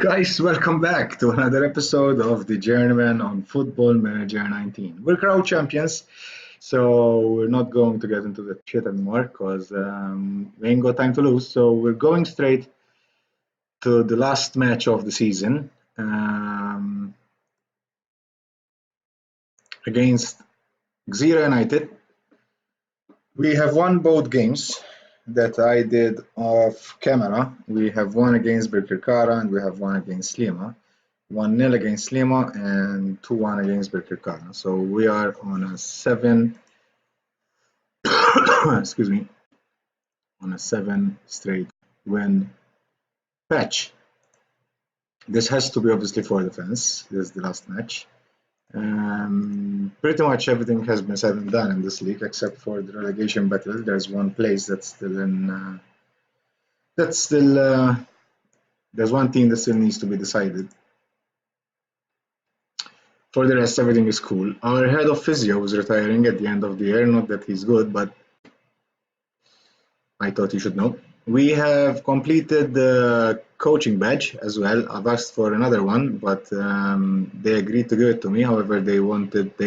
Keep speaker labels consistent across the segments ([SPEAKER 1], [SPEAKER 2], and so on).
[SPEAKER 1] Guys, welcome back to another episode of the Journeyman on Football Manager 19. We're crowd champions, so we're not going to get into the shit anymore because we ain't got time to lose. So we're going straight to the last match of the season against Xira United. We have won both games that I did off camera. We have one against Birkirkara and we have one against Slima. 1-0 against Slima and 2-1 against Birkirkara. So we are on a 7 excuse me, on a 7 straight win patch. This has to be obviously for the fans. This is the last match. Pretty much everything has been said and done in this league except for the relegation battle. There's one place that's still in. There's one team that still needs to be decided. For the rest, everything is cool. Our head of physio is retiring at the end of the year. Not that he's good, but I thought you should know. We have completed the coaching badge as well. I've asked for another one, but they agreed to give it to me. However, they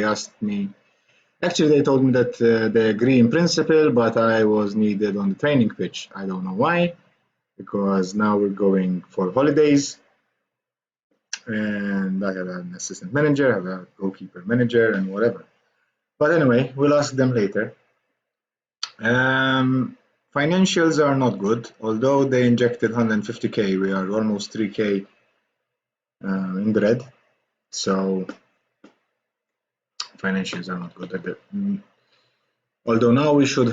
[SPEAKER 1] asked me. Actually, they told me that they agree in principle, but I was needed on the training pitch. I don't know why, because now we're going for holidays. And I have an assistant manager, I have a goalkeeper manager, and whatever. But anyway, we'll ask them later. Financials are not good, although they injected 150k. We are almost 3k in the red, so financials are not good. Although now we should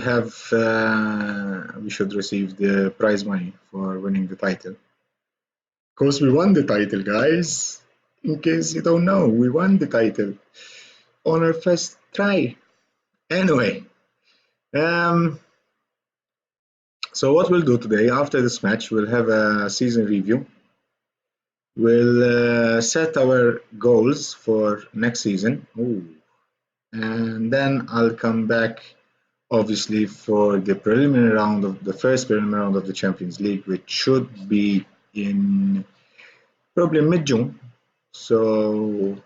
[SPEAKER 1] receive the prize money for winning the title. Of course, we won the title, guys. In case you don't know, we won the title on our first try. Anyway, so what we'll do today, after this match, we'll have a season review. We'll set our goals for next season. And then I'll come back, obviously, for the first preliminary round of the Champions League, which should be in probably mid-June. So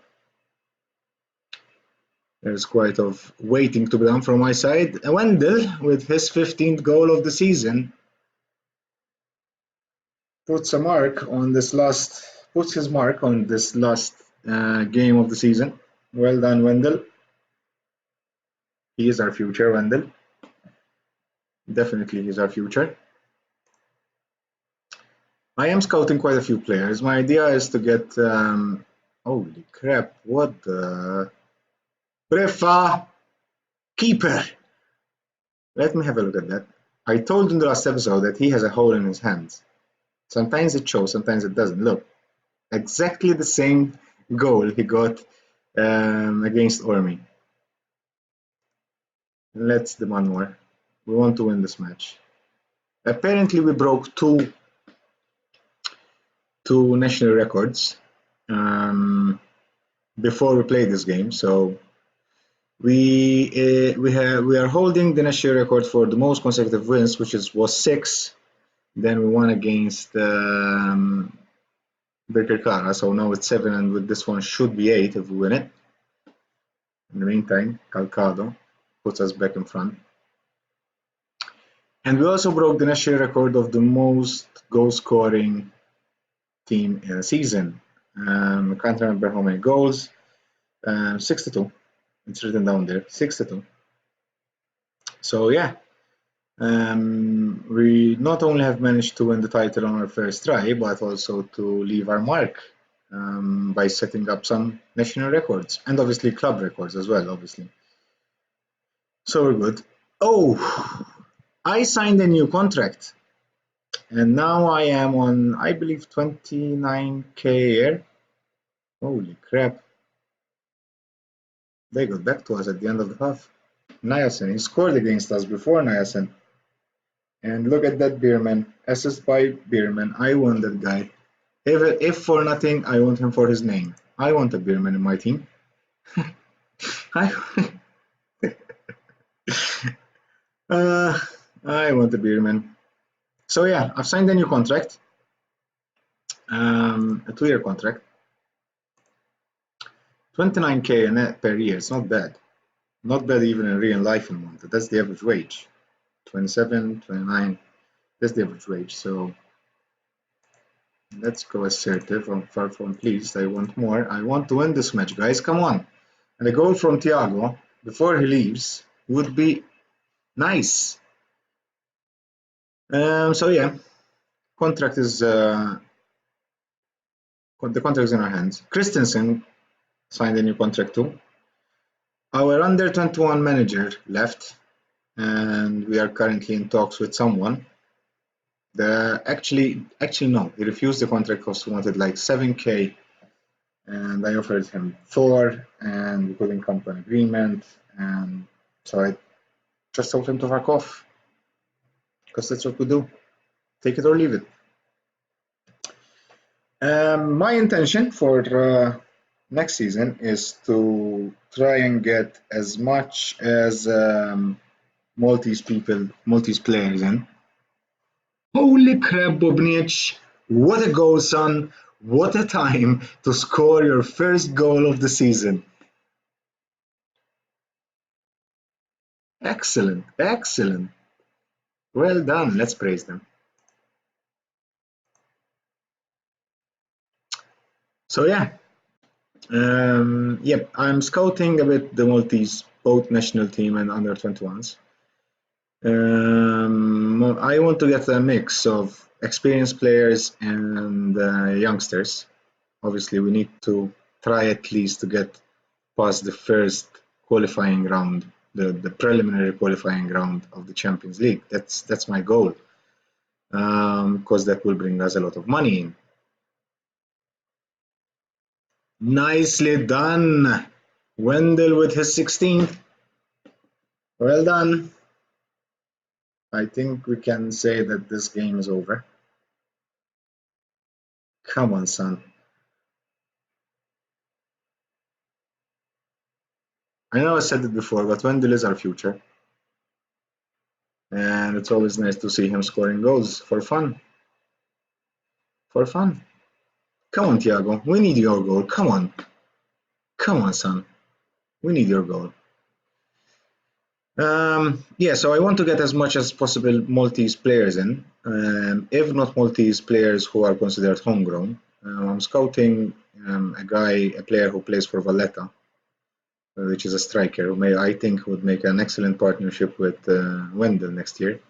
[SPEAKER 1] there's quite of waiting to be done from my side. Wendell, with his 15th goal of the season, puts his mark on this last game of the season. Well done, Wendell. He is our future, Wendell. Definitely, he's our future. I am scouting quite a few players. My idea is to get. Holy crap! What the. Prefa keeper. Let me have a look at that. I told in the last episode that he has a hole in his hands. Sometimes it shows, sometimes it doesn't. Look, exactly the same goal he got against Ormi. Let's demand more. We want to win this match. Apparently, we broke two national records before we played this game. So we are holding the national record for the most consecutive wins, which was 6. Then we won against Birkirkara, so now it's 7, and with this one should be 8 if we win it. In the meantime, Calcado puts us back in front. And we also broke the national record of the most goal-scoring team in a season. I can't remember how many goals. 62. It's written down there, 62. So yeah, we not only have managed to win the title on our first try, but also to leave our mark by setting up some national records and obviously club records as well, obviously. So we're good. Oh, I signed a new contract. And now I am on, I believe, 29k a year. Holy crap. They got back to us at the end of the half. Nielsen, he scored against us before Nielsen. And look at that Beerman. Assist by Beerman. I want that guy. If for nothing, I want him for his name. I want a Beerman in my team. I want a Beerman. So yeah, I've signed a new contract. A 2-year contract, 29k net per year. It's not bad. Not bad even in real life in Malta. That's the average wage. 27, 29. That's the average wage. So let's go assertive. I'm far from pleased. I want more. I want to win this match, guys. Come on. And a goal from Thiago before he leaves would be nice. So yeah, contract is the contract is in our hands. Christensen signed a new contract too. Our under 21 manager left, and we are currently in talks with someone. Actually no, he refused the contract because he wanted like 7k, and I offered him 4, and we couldn't come to an agreement, and so I just told him to fuck off, because that's what we do. Take it or leave it. My intention for next season is to try and get as much as Maltese players in. Holy crap, Bobnich! What a goal, son! What a time to score your first goal of the season. Excellent, excellent. Well done, let's praise them. So yeah, yep, I'm scouting a bit the Maltese, both national team and under 21s. I want to get a mix of experienced players and youngsters. Obviously, we need to try at least to get past the first qualifying round, the preliminary qualifying round of the Champions League. That's my goal, because that will bring us a lot of money in. Nicely done, Wendell with his 16th. Well done. I think we can say that this game is over. Come on, son. I know I said it before, but Wendell is our future. And it's always nice to see him scoring goals for fun. For fun. Come on, Thiago. We need your goal. Come on. Come on, son. We need your goal. Yeah, so I want to get as much as possible Maltese players in, if not Maltese players who are considered homegrown. I'm scouting a player who plays for Valletta, which is a striker who I think would make an excellent partnership with Wendell next year.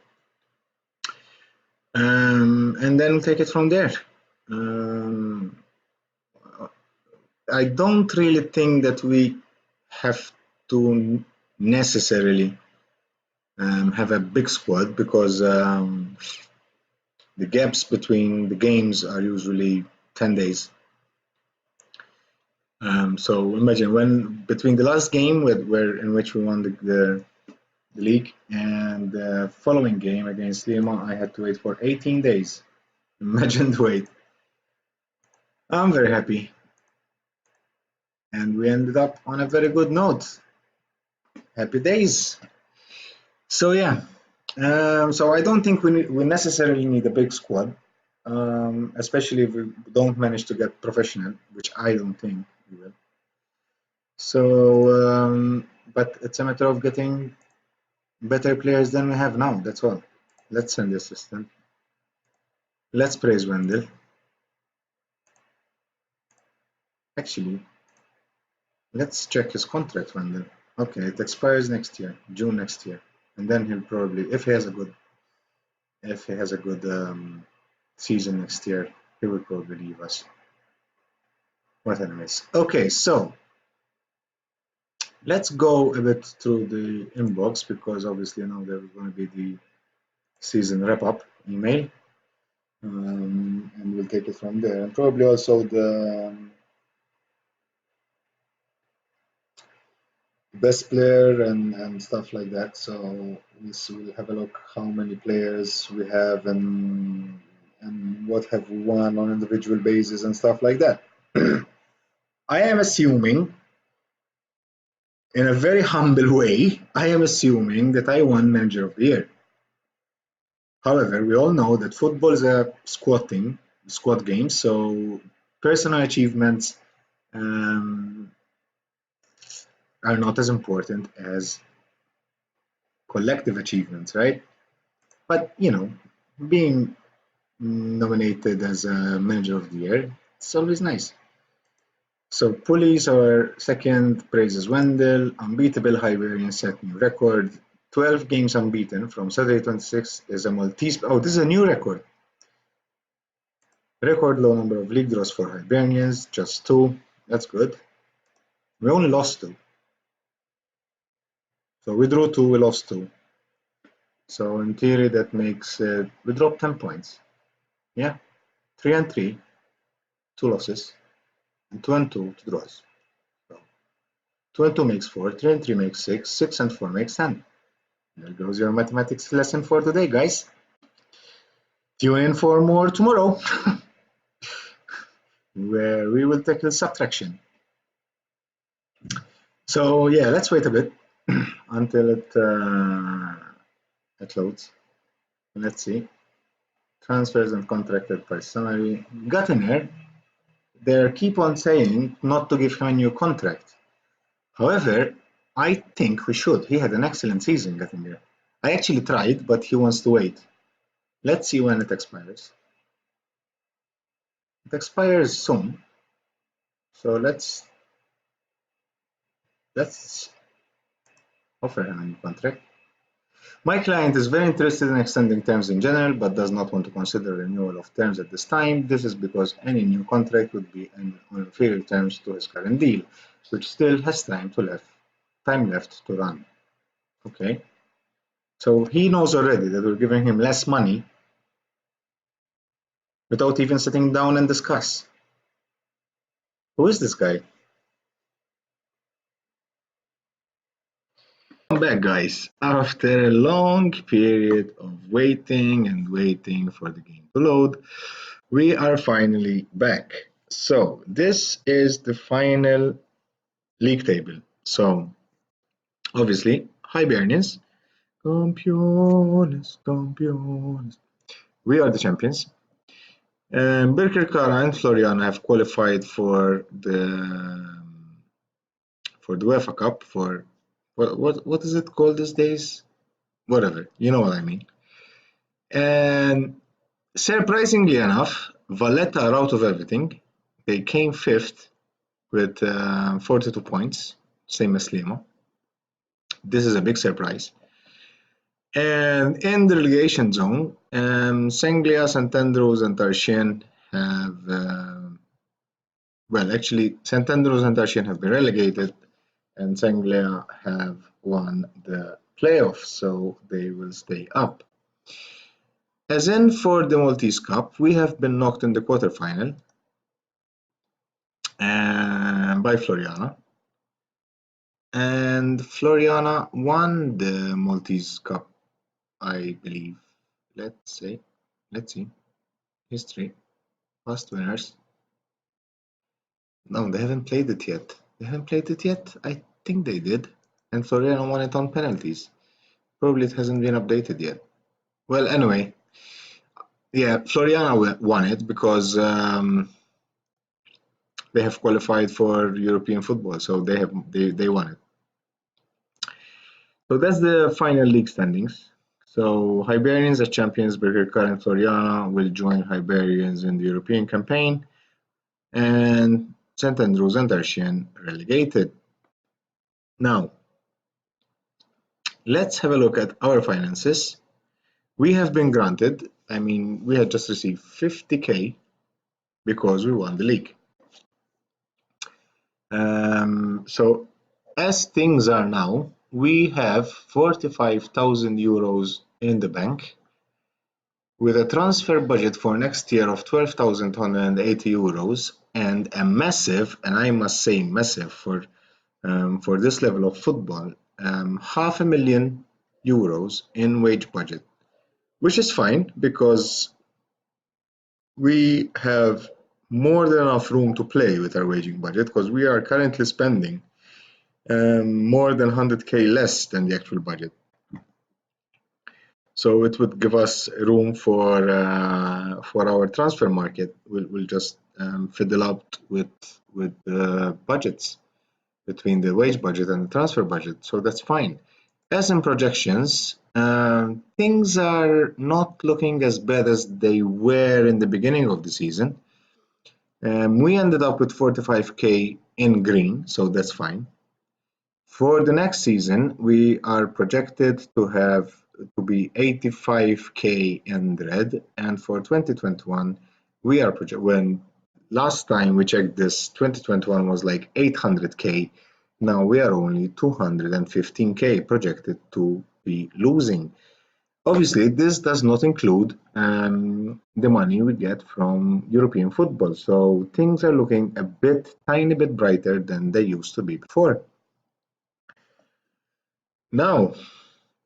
[SPEAKER 1] And then take it from there. I don't really think that we have to necessarily have a big squad, because the gaps between the games are usually 10 days. So imagine when between the last game in which we won the league and the following game against Lima, I had to wait for 18 days. Imagine the wait. I'm very happy. And we ended up on a very good note. Happy days. So yeah, so I don't think we necessarily need a big squad, especially if we don't manage to get professional, which I don't think we will. So, but it's a matter of getting better players than we have now. That's all. Let's send the assistant. Let's praise Wendell. Actually, let's check his contract, Wendell. Okay, it expires next year, June next year, and then he'll probably, if he has a good season next year, he will probably leave us. But anyways, okay, so let's go a bit through the inbox, because obviously now there's going to be the season wrap-up email, and we'll take it from there, and probably also the best player and stuff like that. So we'll have a look how many players we have and what have we won on individual basis and stuff like that. I am assuming, in a very humble way, I am assuming that I won Manager of the Year. However, we all know that football is a squad thing, squad games. So personal achievements are not as important as collective achievements, right? But being nominated as a manager of the year, it's always nice. So Pulleys are second, praises Wendell, unbeatable Hibernian set new record, 12 games unbeaten from Saturday 26 is a Maltese. Oh, this is a new record. Record low number of league draws for Hibernians, just 2. That's good. We only lost 2. So we drew 2, we lost 2. So in theory that makes we dropped 10 points. Yeah, 3 and 3, 2 losses, and 2 and 2 draws. So 2 and 2 makes 4, 3 and 3 makes 6, 6 and 4 makes 10. There goes your mathematics lesson for today, guys. Tune in for more tomorrow, where we will tackle subtraction. So yeah, let's wait a bit until it loads. Let's see. Transfers and contracted price summary. Gattinger, they keep on saying not to give him a new contract. However, I think we should. He had an excellent season, Gattinger. I actually tried, but he wants to wait. Let's see when it expires. It expires soon. So let's offer him a new contract. My client is very interested in extending terms in general, but does not want to consider renewal of terms at this time. This is because any new contract would be on inferior terms to his current deal, which still has time left to run. Okay. So he knows already that we're giving him less money without even sitting down and discuss. Who is this guy? Welcome back, guys. After a long period of waiting for the game to load, we are finally back. So this is the final league table. So obviously, Hibernians, campeones. We are the champions. Birkirkara and Floriana have qualified for the UEFA Cup for what is it called these days? Whatever, you know what I mean. And surprisingly enough, Valletta are out of everything. They came fifth with 42 points, same as Lima. This is a big surprise. And in the relegation zone, Sanglia, St Andrews, and Tarshian have actually, St Andrews and Tarshian have been relegated, and Sanglia have won the playoffs, so they will stay up. As in for the Maltese Cup, we have been knocked in the quarterfinal by Floriana. And Floriana won the Maltese Cup, I believe. Let's see. History. Past winners. No, they haven't played it yet. I think they did. And Floriana won it on penalties. Probably it hasn't been updated yet. Well, anyway. Yeah, Floriana won it because they have qualified for European football, so they won it. So that's the final league standings. So Hibernians as champions, Birkirkara and Floriana will join Hibernians in the European campaign, and St Andrews and Tarshian relegated. Now, let's have a look at our finances. We have been granted, we had just received 50k because we won the league. So as things are now, we have 45,000 euros in the bank with a transfer budget for next year of 12,280 euros and a massive, and I must say massive for this level of football, €500,000 in wage budget, which is fine because we have more than enough room to play with our waging budget because we are currently spending more than 100k less than the actual budget. So it would give us room for our transfer market. We'll just fiddle out with budgets between the wage budget and the transfer budget. So that's fine. As in projections, things are not looking as bad as they were in the beginning of the season. We ended up with 45k in green, so that's fine. For the next season, we are projected to be 85k in red, and for 2021, we are when last time we checked this, 2021 was like 800k. Now we are only 215k projected to be losing. Obviously, this does not include the money we get from European football, so things are looking tiny bit brighter than they used to be before. Now,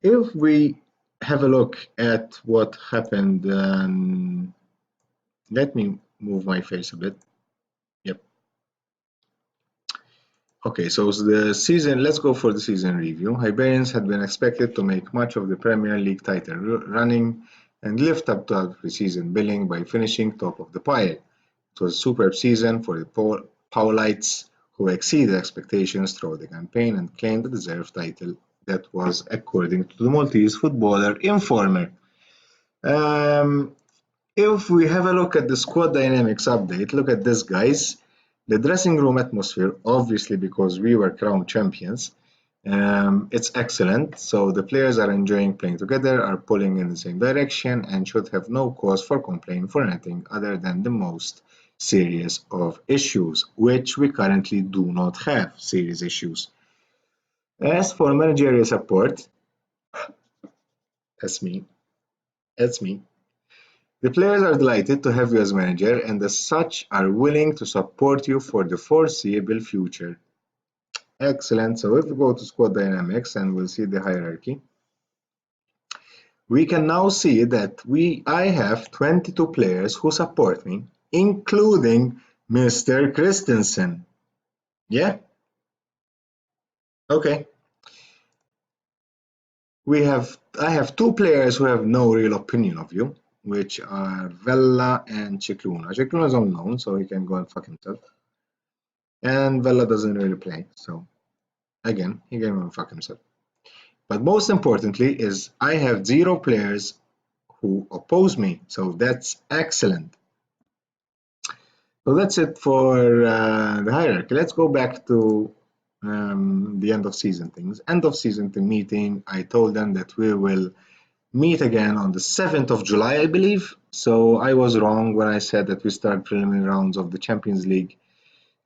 [SPEAKER 1] if we have a look at what happened, let me move my face a bit. Yep. Okay, so the season, let's go for the season review. Hibernians had been expected to make much of the Premier League title running and lift up to pre-season billing by finishing top of the pile. It was a superb season for the Paulites, who exceeded expectations throughout the campaign and claimed the deserved title that was according to the Maltese footballer Informer. If we have a look at the squad dynamics update, look at this, guys. The dressing room atmosphere, obviously because we were crowned champions, it's excellent. So the players are enjoying playing together, are pulling in the same direction, and should have no cause for complaint for anything other than the most serious of issues, which we currently do not have serious issues. As for managerial support, that's me. That's me. The players are delighted to have you as manager and as such are willing to support you for the foreseeable future. Excellent. So if we go to squad dynamics and we'll see the hierarchy, we can now see that I have 22 players who support me, including Mr. Christensen. Yeah? Okay. I have two players who have no real opinion of you, which are Vella and Cicluna. Cicluna is unknown, so he can go and fuck himself. And Vella doesn't really play, so again, he can go and fuck himself. But most importantly is I have 0 players who oppose me, so that's excellent. So that's it for the hierarchy. Let's go back to the end of season things. End of season meeting, I told them that we will meet again on the 7th of July, I believe. So I was wrong when I said that we start preliminary rounds of the Champions League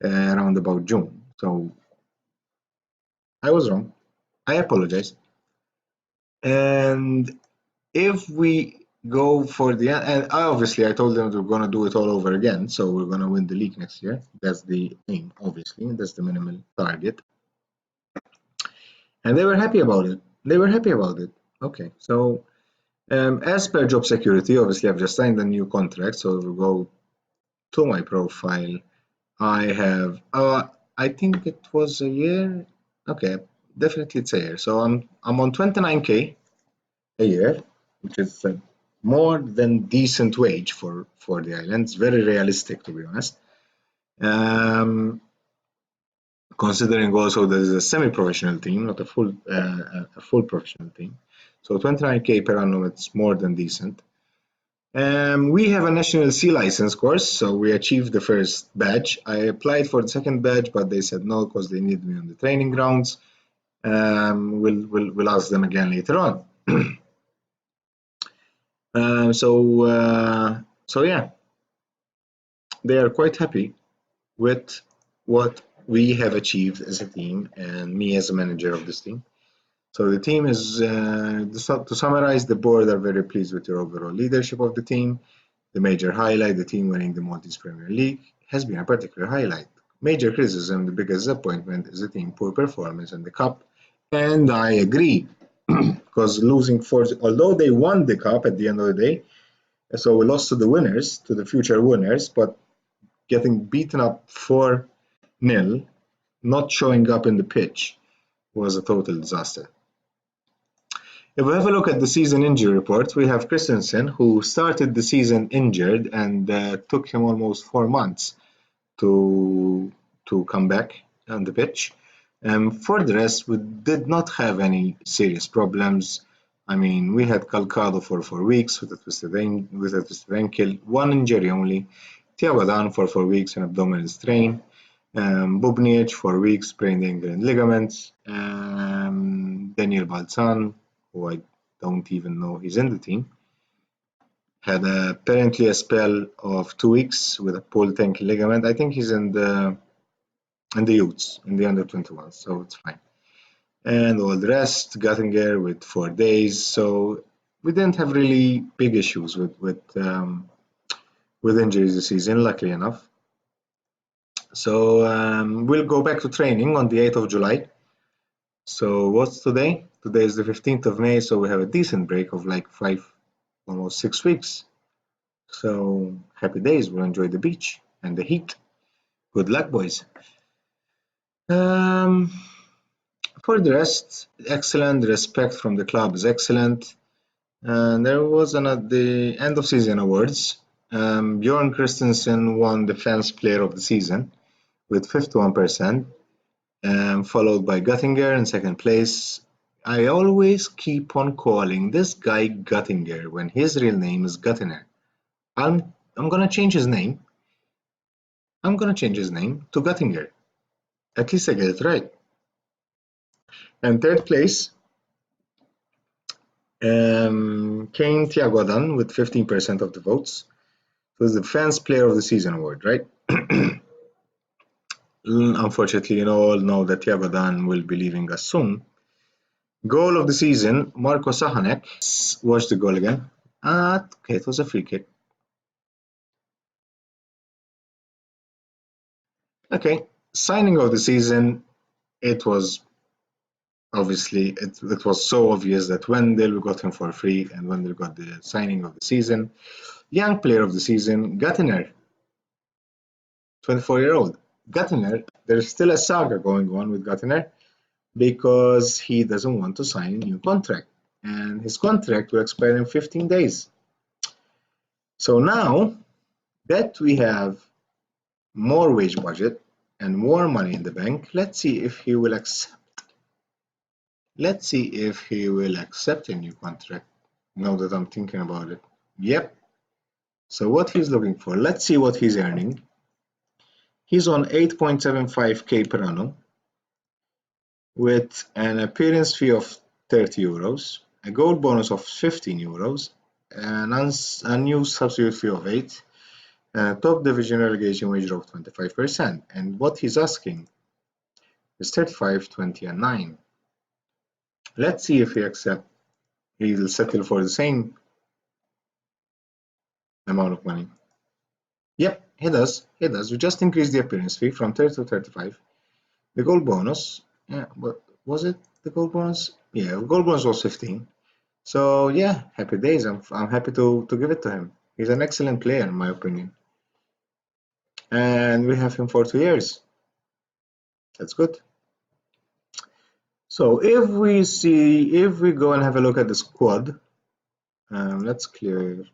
[SPEAKER 1] around about June. So I was wrong. I apologize. And if we go for and obviously I told them we're going to do it all over again, so we're going to win the league next year. That's the aim, obviously. That's the minimal target. And they were happy about it. Okay, so as per job security, obviously I've just signed a new contract, so we'll go to my profile. I have, I think it was a year. Okay, definitely it's a year. So I'm on 29k a year, which is more than decent wage for the islands. Very realistic, to be honest. Considering also there's a semi-professional team, not a full professional team. So 29k per annum, it's more than decent. We have a national C license course, so we achieved the first badge. I applied for the second badge, but they said no because they need me on the training grounds. We'll ask them again later on. So yeah, they are quite happy with what we have achieved as a team and me as a manager of this team. So the team is, to summarize, the board are very pleased with your overall leadership of the team. The major highlight, the team winning the Maltese Premier League, has been a particular highlight. Major criticism, the biggest disappointment, is the team poor performance in the cup, and I agree. Because losing although they won the cup at the end of the day, so we lost to the winners, to the future winners, but getting beaten up 4-0, not showing up in the pitch, was a total disaster. If we have a look at the season injury report, we have Christensen, who started the season injured and took him almost 4 months to come back on the pitch. For the rest, we did not have any serious problems. I mean, we had Calcado for 4 weeks with a twisted ankle, one injury only. Thiago Dan for 4 weeks, an abdominal strain. Bubnic, 4 weeks, sprained ankle and ligaments. Daniel Balzan, who I don't even know he's in the team, had apparently a spell of 2 weeks with a pulled ankle ligament. I think he's in the youths, in the under 21, so it's fine. And all the rest, Göttinger with 4 days. So we didn't have really big issues with injuries this season, luckily enough. So we'll go back to training on the 8th of July. So what's today? Today is the 15th of May, so we have a decent break of like almost 6 weeks. So happy days, we'll enjoy the beach and the heat. Good luck, boys. For the rest, excellent. Respect from the club is excellent. And there was the end of season awards. Bjorn Christensen won Defense Player of the Season with 51%, followed by Göttinger in second place. I always keep on calling this guy Göttinger when his real name is Göttiner. I'm gonna change his name. I'm gonna change his name to Göttinger. At least I get it right. And third place came Thiago Dan with 15% of the votes. It was the Fans Player of the Season award, right? Unfortunately, you all know that Thiago Dan will be leaving us soon. Goal of the season, Marko Sahanek. Watch the goal again. Okay, it was a free kick. Okay, signing of the season, it was obviously, it was so obvious that Wendell got him for free and Wendell got the signing of the season. Young player of the season, Göttinger, 24-year-old. Göttinger, there's still a saga going on with Göttinger because he doesn't want to sign a new contract. And his contract will expire in 15 days. So now that we have more wage budget and more money in the bank, let's see if he will accept. Let's see if he will accept a new contract. Now that I'm thinking about it. Yep. So what he's looking for, let's see what he's earning. He's on 8.75k per annum with an appearance fee of 30 euros, a goal bonus of 15 euros, an unused substitute fee of 8, and a top division relegation wage of 25%. And what he's asking is 35, 20, and 9. Let's see if he accepts. He'll settle for the same amount of money. Yep, he does. He does. We just increased the appearance fee from 30 to 35. The goal bonus, yeah, but was it the goal bonus? Yeah, the goal bonus was 15. So yeah, happy days. I'm happy to give it to him. He's an excellent player in my opinion. And we have him for 2 years. That's good. So if we go and have a look at the squad, let's clear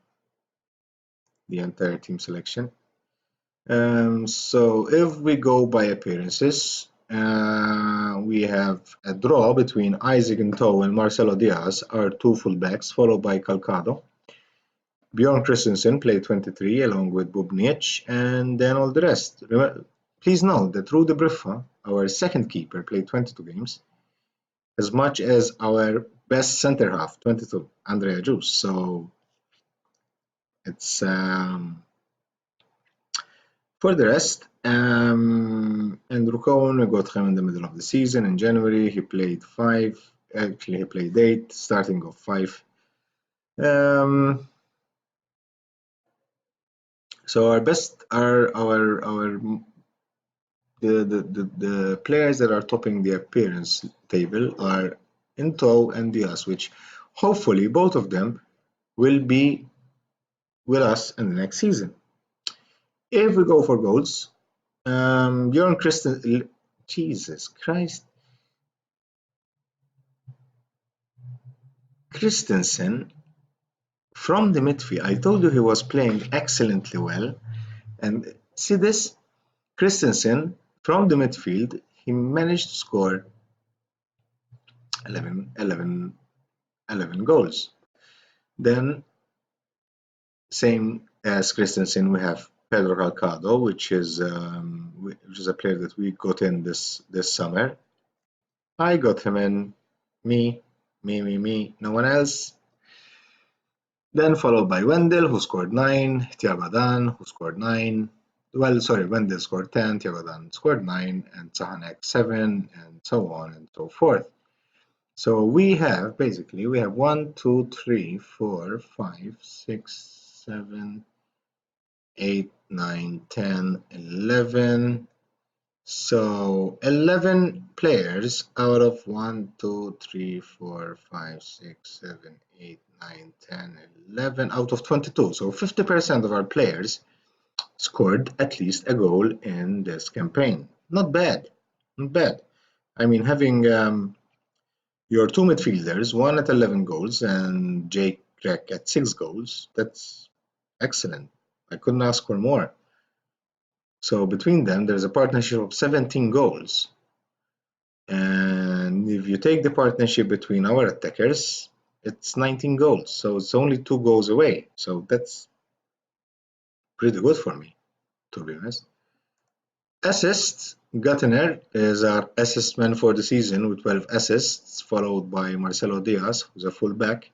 [SPEAKER 1] the entire team selection. So if we go by appearances, we have a draw between Isaac Ntoh and Marcelo Diaz, our two fullbacks, followed by Calcado. Bjorn Christensen played 23 along with Bubnic, and then all the rest. Please note that Rude Briffa, our second keeper, played 22 games, as much as our best centre half, 22, Andrea Juice. So it's for the rest, Andrew Cohen, we got him in the middle of the season in January. He played 5. Actually, he played 8, starting of 5. So our best are the players that are topping the appearance table are Ntoh and Diaz, which hopefully both of them will be with us in the next season. If we go for goals, Bjorn Christensen, Jesus Christ. Christensen from the midfield. I told you he was playing excellently well. And see this? Christensen from the midfield, he managed to score 11 goals. Then, same as Christensen, we have Pedro Calcado, which is a player that we got in this summer. I got him in. Me, no one else. Then followed by Wendell, who scored 9, Thiago Dan, who scored 9. Well, sorry, Wendell scored 10, Thiago Dan scored 9, and Sahanek 7, and so on and so forth. So we have 1, 2, 3, 4, 5, 6, 7, 8, 9, 10, 11. So 11 players out of 1, 2, 3, 4, 5, 6, 7, 8, 9, 10, 11 out of 22. So 50% of our players scored at least a goal in this campaign. Not bad. Not bad. I mean, having your two midfielders, one at 11 goals and Jake Grech at 6 goals, that's excellent. I couldn't ask for more. So between them, there's a partnership of 17 goals. And if you take the partnership between our attackers, it's 19 goals. So it's only 2 goals away. So that's pretty good for me, to be honest. Assists, Gattener is our assist man for the season with 12 assists, followed by Marcelo Diaz, who's a fullback,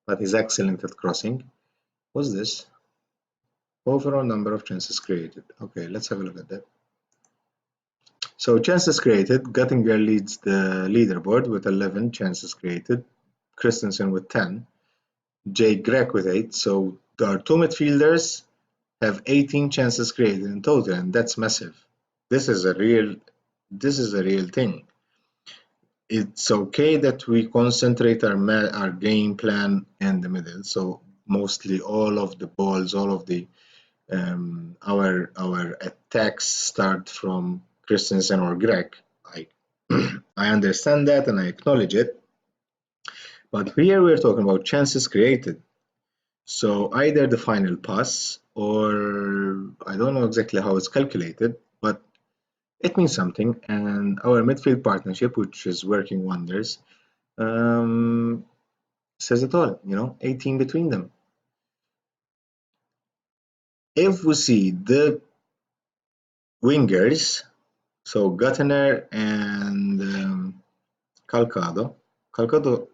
[SPEAKER 1] but he's excellent at crossing. What's this? Overall number of chances created. Okay, let's have a look at that. So chances created, Gattinger leads the leaderboard with 11 chances created, Christensen with 10, Jake Grech with 8. So our two midfielders have 18 chances created in total, and that's massive. This is a real thing. It's okay that we concentrate our game plan in the middle. So mostly all of the balls, all of the our attacks start from Christensen or Grech. I understand that and I acknowledge it. But here we're talking about chances created. So either the final pass or I don't know exactly how it's calculated, but it means something. And our midfield partnership, which is working wonders, says it all. 18 between them. If we see the wingers, so Gattener and Calcado. Calcado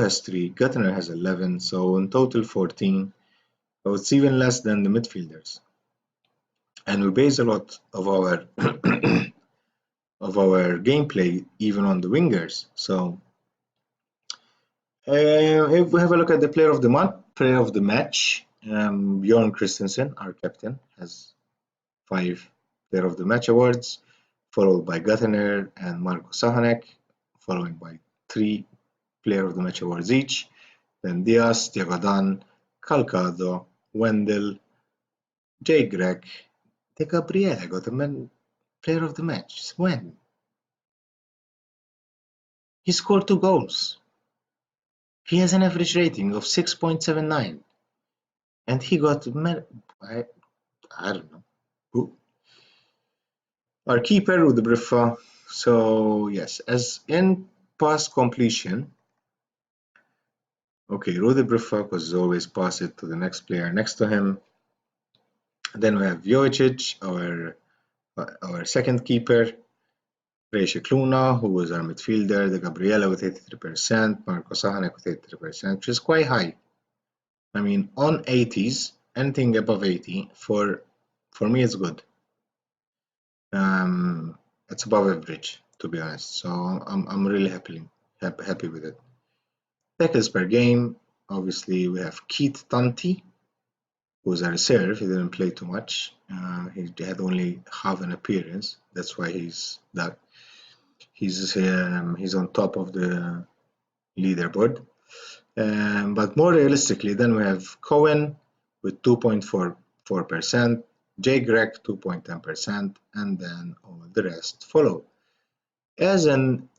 [SPEAKER 1] has 3, Gattener has 11, so in total 14. So it's even less than the midfielders. And we base a lot of our of our gameplay even on the wingers. So if we have a look at the player of the month, player of the match, Bjorn Christensen, our captain, has 5 player of the match awards, followed by Gattener and Marco Sahanek, following by 3 player of the match awards each. Then Diaz, Thiago Dan, Calcado, Wendell, Jay Grech, De Gabriele got the player of the match. When? He scored 2 goals. He has an average rating of 6.79. And he got I don't know who. Our keeper Rudy Briffa. So yes, as in pass completion. Okay, Rudy Briffa was always pass it to the next player next to him. Then we have Jovicic, our second keeper, Ray Shikluna, who was our midfielder, De Gabriele with 83%, Marco Sahanek with 83%, which is quite high. I mean, on 80s, anything above 80, for me, it's good. It's above average, to be honest. So I'm really happy with it. Tackles per game, obviously, we have Keith Tanti, who was a reserve. He didn't play too much. He had only half an appearance. That's why he's on top of the leaderboard. But more realistically, then we have Cohen with 2.44%, Jay Grech 2.10%, and then all the rest follow. As in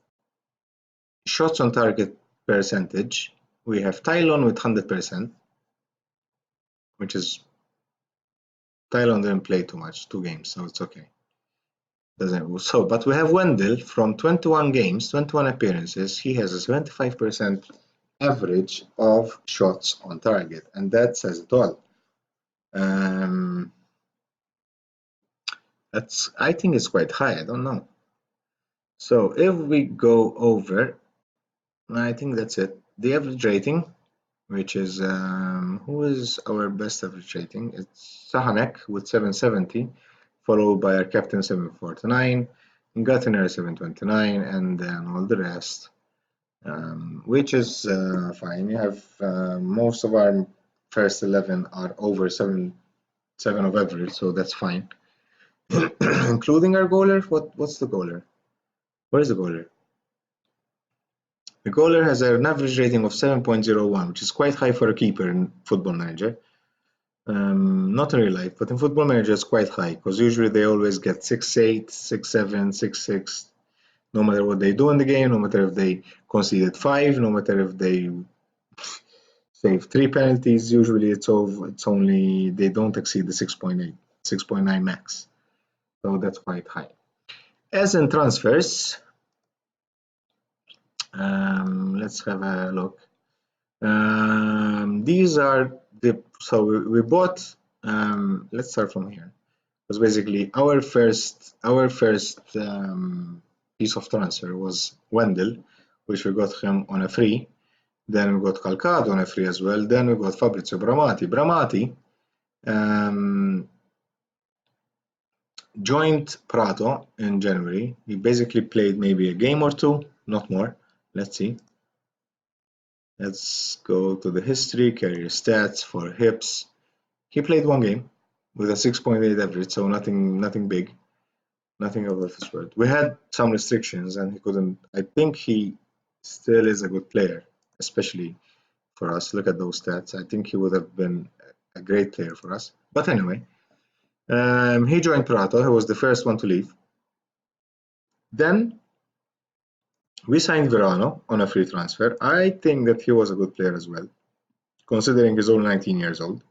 [SPEAKER 1] shots on target percentage. We have Tylon with 100%, which is Tylon didn't play too much, 2 games, so it's okay. So, but we have Wendell from 21 games, 21 appearances. He has a 75% average of shots on target, and that says it all. I think it's quite high. I don't know. So if we go over, I think that's it. The average rating, which is who is our best average rating? It's Sahanek with 770, followed by our captain 749, Gatiner 729, and then all the rest, which is fine. You have most of our first 11 are over 7 of average, so that's fine. Including our goaler. What's the goaler? Where is the goaler? The goaler has an average rating of 7.01, which is quite high for a keeper in Football Manager. Not in real life, but in Football Manager it's quite high, because usually they always get 6.8, 6.7, 6.6, no matter what they do in the game, no matter if they conceded 5, no matter if they save 3 penalties, usually it's only, they don't exceed the 6.8, 6.9 max. So that's quite high. As in transfers, let's have a look. These are so we bought. Let's start from here. Because basically our first piece of transfer was Wendell, which we got him on a free. Then we got Calcado on a free as well. Then we got Fabrizio Bramati. Bramati joined Prato in January. He basically played maybe a game or 2, not more. Let's see. Let's go to the history, career stats for hips. He played 1 game with a 6.8 average, so nothing big, nothing out of this world. We had some restrictions and he couldn't. I think he still is a good player, especially for us. Look at those stats. I think he would have been a great player for us. But anyway, he joined Prato. He was the first one to leave. Then we signed Verano on a free transfer. I think that he was a good player as well, considering he's only 19 years old.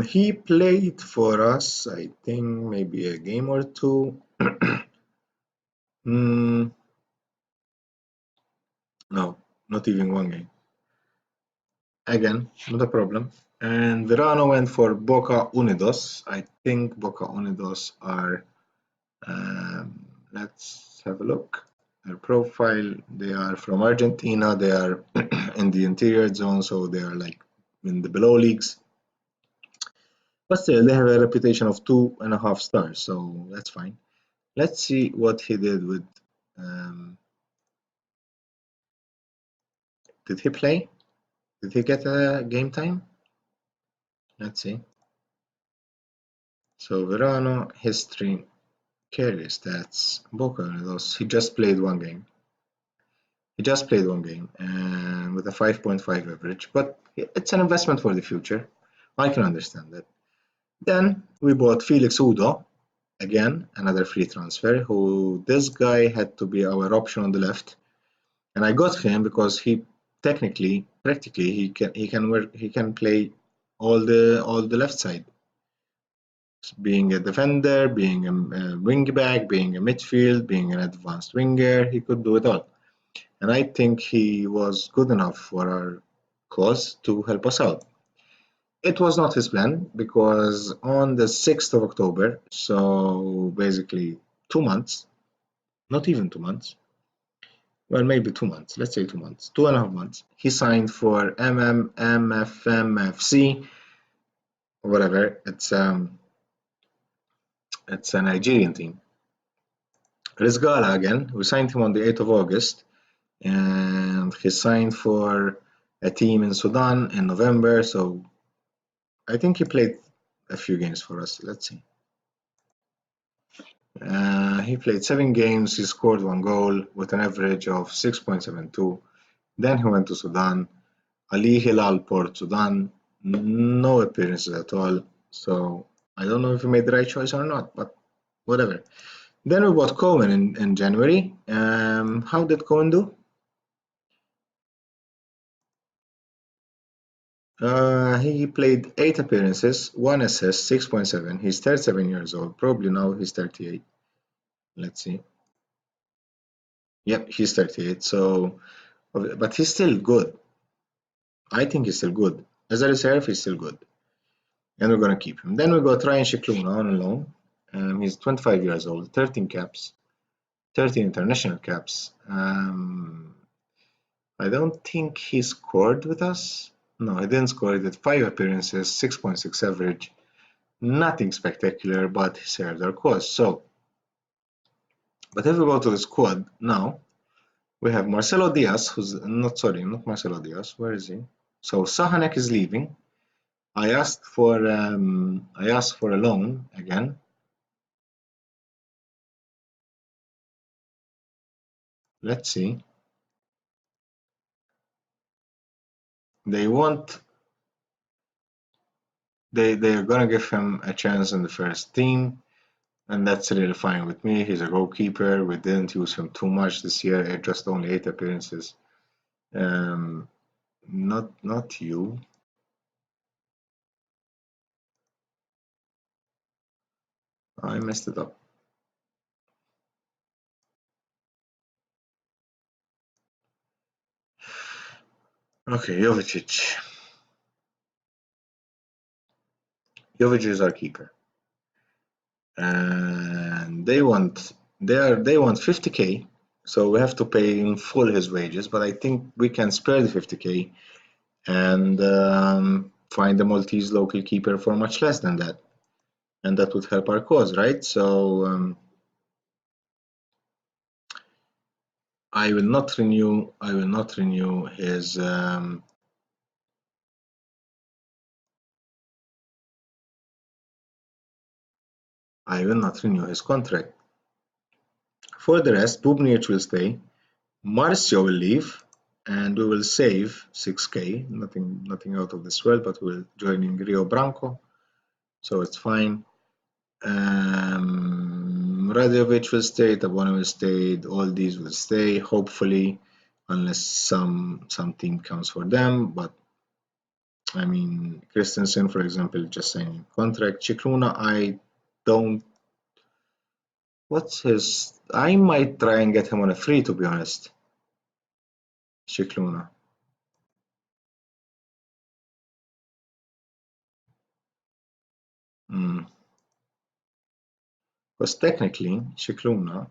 [SPEAKER 1] He played for us, I think, maybe a game or 2. No, not even 1 game. Again, not a problem. And Verano went for Boca Unidos. I think Boca Unidos are, let's have a look. Their profile, they are from Argentina. They are in the interior zone, so they are like in the below leagues. But still, they have a reputation of 2.5 stars, so that's fine. Let's see what he did with. Did he play? Did he get a game time? Let's see. So Verano, history, career stats, Boca Unidos. He just played 1 game. He just played 1 game with a 5.5 average, but it's an investment for the future. I can understand that. Then we bought Felix Udo, again another free transfer. Who this guy had to be our option on the left, and I got him because he practically he can play all the left side, being a defender, being a wing back, being a midfield, being an advanced winger. He could do it all, and I think he was good enough for our cause to help us out. It was not his plan because on the 6th of October, so basically 2 months, not even 2 months, well, maybe 2 months, let's say 2 months, 2.5 months, he signed for MMFMFC, whatever, it's a Nigerian team. Rizgala again, we signed him on the 8th of August, and he signed for a team in Sudan in November, so I think he played a few games for us. Let's see. He played 7 games, he scored 1 goal with an average of 6.72. Then he went to Sudan, Ali Hilal Port Sudan, no appearances at all. So I don't know if he made the right choice or not, but whatever. Then we bought Cohen in January. How did Cohen do? He played 8 appearances, 1 assist, 6.7. He's 37 years old. Probably now he's 38. Let's see. Yep, he's 38. So, but he's still good. I think he's still good. As a reserve, he's still good. And we're going to keep him. Then we got Ryan Shikluna on a loan. He's 25 years old, 13 caps, 13 international caps. I don't think he scored with us. No, he didn't score. He did 5 appearances, 6.6 average. Nothing spectacular, but he served our cause. So, but if we go to the squad now, we have Marcelo Diaz, who's not Marcelo Diaz. Where is he? So Sahanek is leaving. I asked for a loan again. Let's see. They want they're gonna give him a chance in the first team, and that's really fine with me. He's a goalkeeper. We didn't use him too much this year. Just only 8 appearances. Not you. I messed it up. Okay, Jovicic. Jovic is our keeper, and they want 50k, so we have to pay in full his wages. But I think we can spare the 50k and find a Maltese local keeper for much less than that, and that would help our cause, right? So I will not renew. I will not renew his. I will not renew his contract. For the rest, Bubnic will stay. Marcio will leave, and we will save 6k. Nothing out of this world, but we'll join in Rio Branco, so it's fine. Radovic will stay, Tabona will stay, all these will stay, hopefully, unless some team counts for them. But I mean, Christensen, for example, just signing a contract. Chicluna, I don't. What's his? I might try and get him on a free, to be honest. Chicluna. Because technically, Chicluna,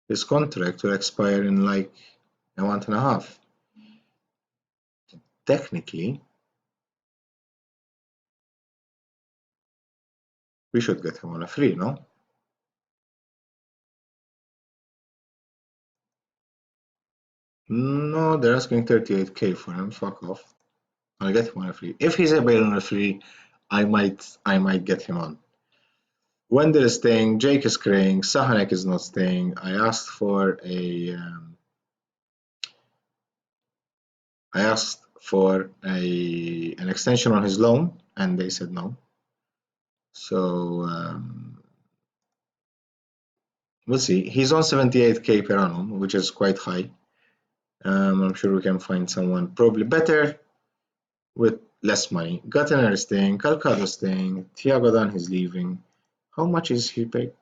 [SPEAKER 1] his contract will expire in like a month and a half. Technically, we should get him on a free, no? No, they're asking 38k for him. Fuck off. I'll get him on a free. If he's available on a free, I might get him on. Wendell is staying, Jake is staying, Sahanek is not staying. I asked for an extension on his loan, and they said no. So we'll see. He's on 78k per annum, which is quite high. I'm sure we can find someone probably better with less money. Gattener is staying, Calcado is staying, Thiago Dan is leaving. How much is he paid?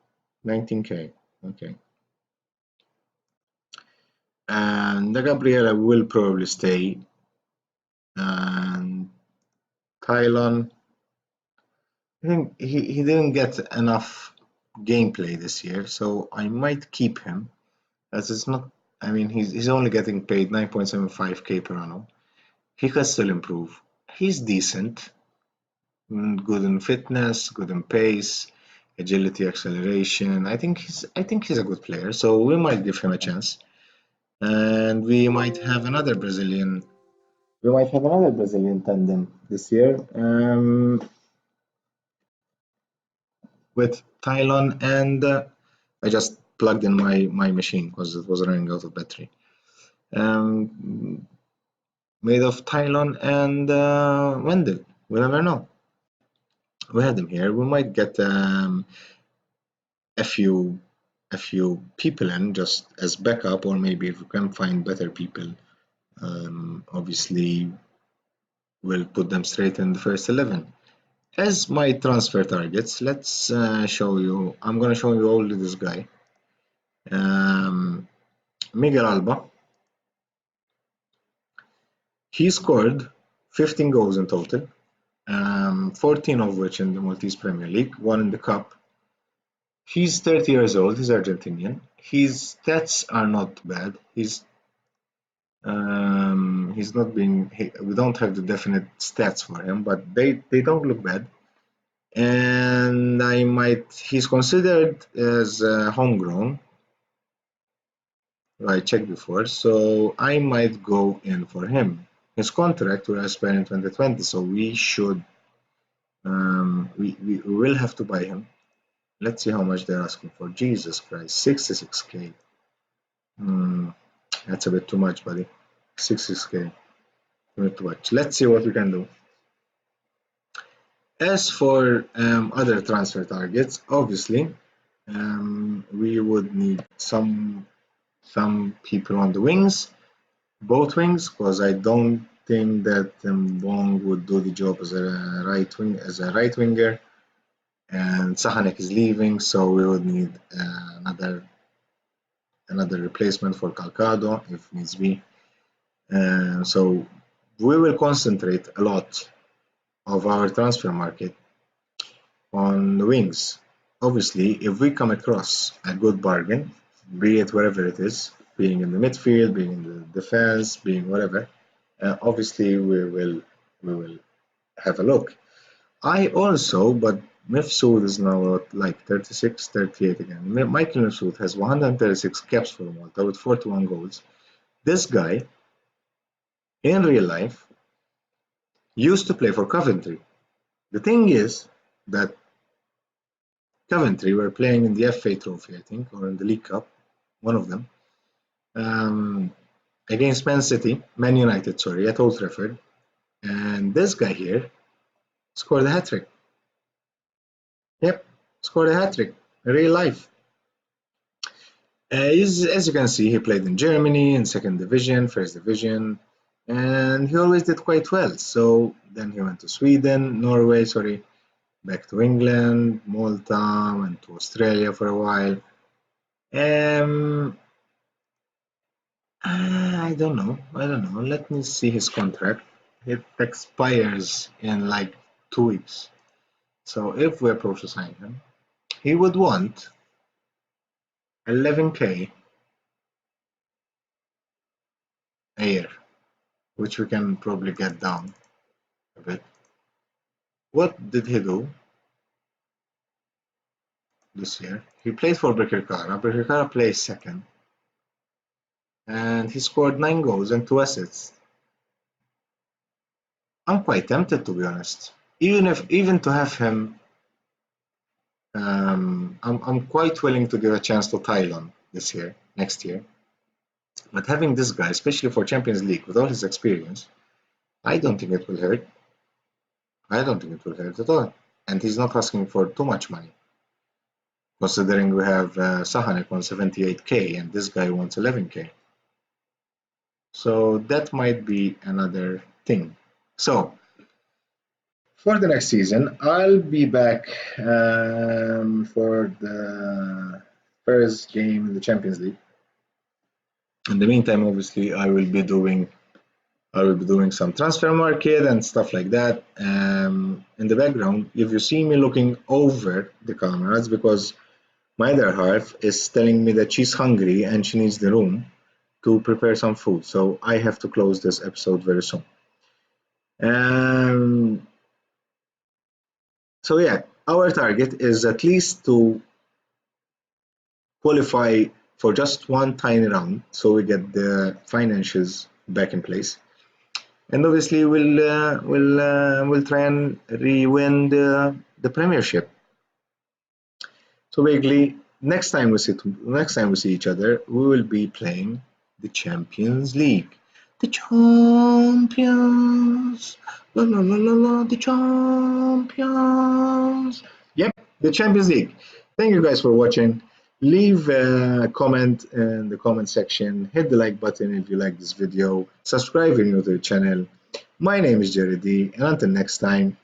[SPEAKER 1] 19k. Okay. And the Gabriela will probably stay. And Tylon, I think he didn't get enough gameplay this year, so I might keep him. As it's not, I mean, he's only getting paid 9.75k per annum. He can still improve. He's decent, good in fitness, good in pace, agility, acceleration. I think he's a good player, so we might give him a chance. And we might have another Brazilian. We might have another Brazilian tandem this year with Tylon and I just plugged in my machine because it was running out of battery. Made of Tylon and Wendell. We never know. We had them here. We might get a few people in just as backup, or maybe if we can find better people, obviously we'll put them straight in the first 11. As my transfer targets, let's show you. I'm gonna show you only this guy, Miguel Alba. He scored 15 goals in total, 14 of which in the Maltese Premier League, one in the Cup. He's 30 years old. He's Argentinian. His stats are not bad. He's not being. We don't have the definite stats for him, but they don't look bad. And he's considered as homegrown. I checked before, so I might go in for him. His contract will expire in 2020, so we should. We will have to buy him. Let's see how much they're asking for. Jesus Christ, 66k. That's a bit too much, buddy. 66k. Not too much. Let's see what we can do. As for other transfer targets, obviously, we would need some people on the wings, both wings, because I don't think that Bong would do the job as a right winger, and Sahanek is leaving, so we would need another replacement for Calcado if needs be. So we will concentrate a lot of our transfer market on the wings. Obviously, if we come across a good bargain, be it wherever it is, being in the midfield, being in the defense, being whatever, obviously we will have a look. But Mifsud is now like 36, 38 again. Michael Mifsud has 136 caps for Malta with 41 goals. This guy, in real life, used to play for Coventry. The thing is that Coventry were playing in the FA Trophy, I think, or in the League Cup, one of them, against Man United, sorry, at Old Trafford. And this guy here scored a hat-trick. Yep, scored a hat-trick in real life. As you can see, he played in Germany, in second division, first division, and he always did quite well. So then he went to Sweden, Norway, sorry, back to England, Malta, went to Australia for a while. I don't know. Let me see his contract. It expires in like 2 weeks. So if we approach to sign him, he would want 11k a year, which we can probably get down a bit. What did he do this year? He played for Birkirkara. Birkirkara plays second. And he scored 9 goals and 2 assists. I'm quite tempted, to be honest. Even to have him, I'm quite willing to give a chance to Tylon next year. But having this guy, especially for Champions League, with all his experience, I don't think it will hurt. I don't think it will hurt at all. And he's not asking for too much money, considering we have Sahanek on 78k and this guy wants 11k. So that might be another thing. So for the next season, I'll be back for the first game in the Champions League. In the meantime, obviously, I will be doing some transfer market and stuff like that. In the background, if you see me looking over the camera, it's because my other half is telling me that she's hungry and she needs the room to prepare some food. So I have to close this episode very soon. So yeah, our target is at least to qualify for just one tiny round, so we get the financials back in place. And obviously, we'll try and re-win the Premiership. So basically, next time we see each other, we will be playing the Champions League. The champions, la la la la la, the champions. Yep, the Champions League. Thank you guys for watching. Leave a comment in the comment section. Hit the like button if you like this video. Subscribe if you're new to the channel. My name is Gerrydee, and until next time,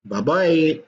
[SPEAKER 1] bye bye.